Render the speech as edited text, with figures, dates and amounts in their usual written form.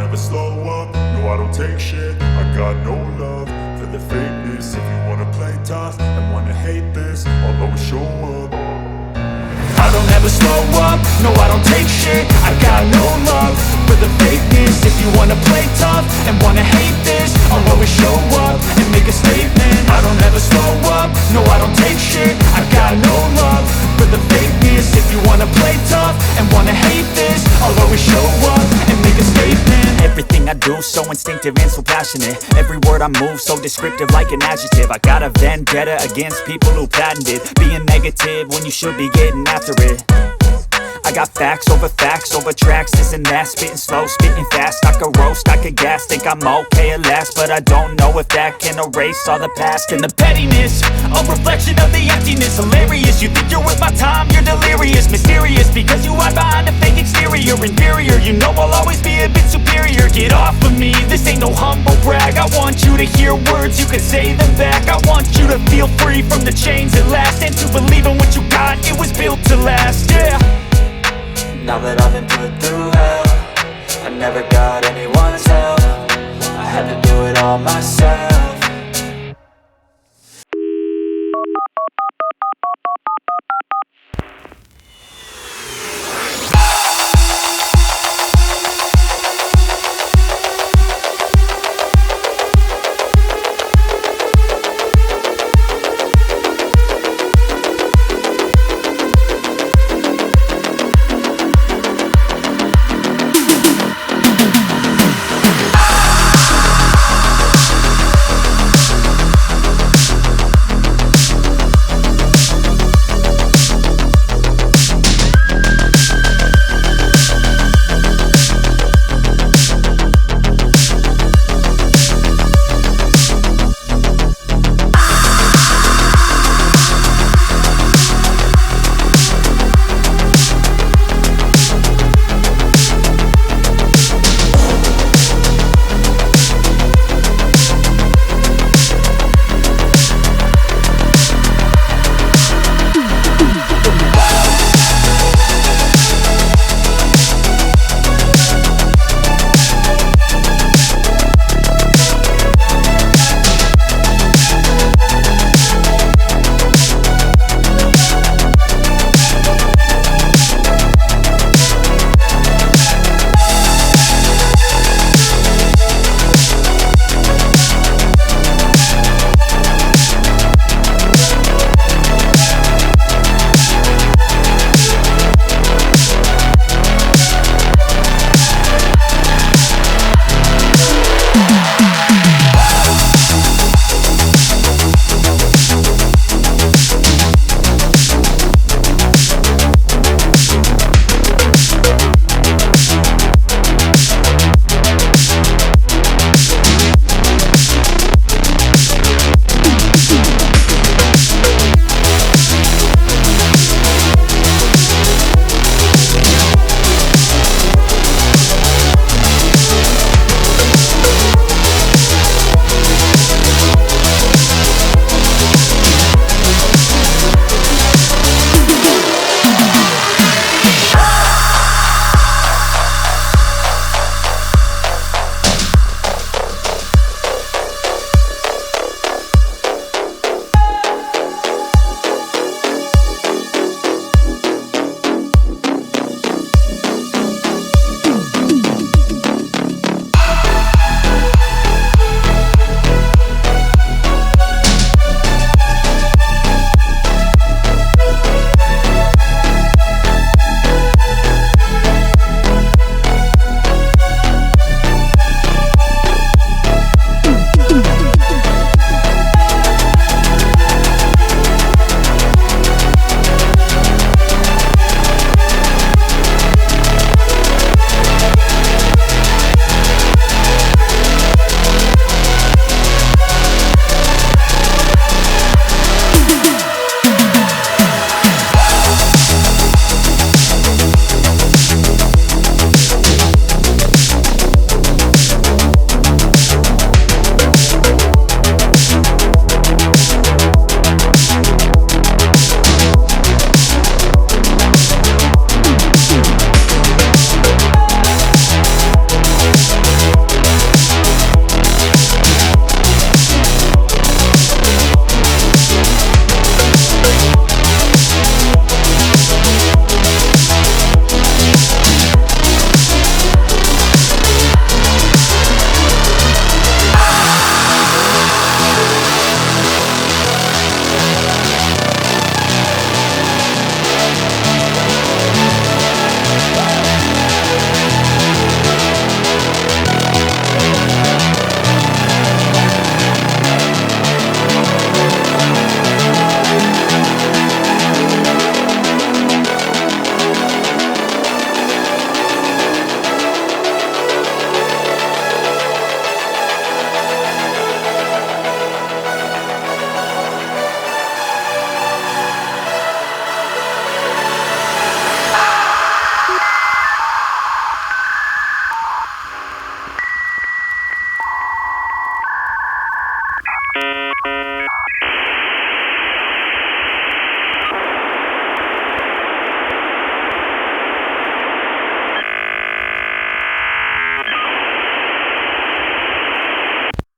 never slow up, no I don't take shit. I got no love for the fakeness. If you wanna play tough and wanna hate this, I'll always show up. I don't ever slow up, no I don't take shit. I got no love for the fakeness. If you wanna play tough and wanna hate this, I'll always show up and make a statement. I don't ever slow up, no I don't take shit. I got no love for the fakeness. If you wanna play tough and wanna hate this, I'll always show up and make a statement. Everything I do so instinctive and so passionate. Every word I move so descriptive like an adjective. I got a vendetta against people who patented being negative when you should be getting after it. I got facts over tracks, this and that. Spitting slow, spitting fast, I could roast, I could gas. Think I'm okay at last, but I don't know if that can erase all the past. And the pettiness, a reflection of the emptiness. Hilarious, you think you're worth my time, you're delirious. Mysterious, because you hide behind a fake exterior. Inferior, you know I'll always be a bit superior. Get off of me, this ain't no humble brag. I want you to hear words, you can say them back. I want you to feel free from the chains at last, and to believe in what you got, it was built to last, yeah. Now that I've been put through hell, I never got anyone's help. I had to do it all myself.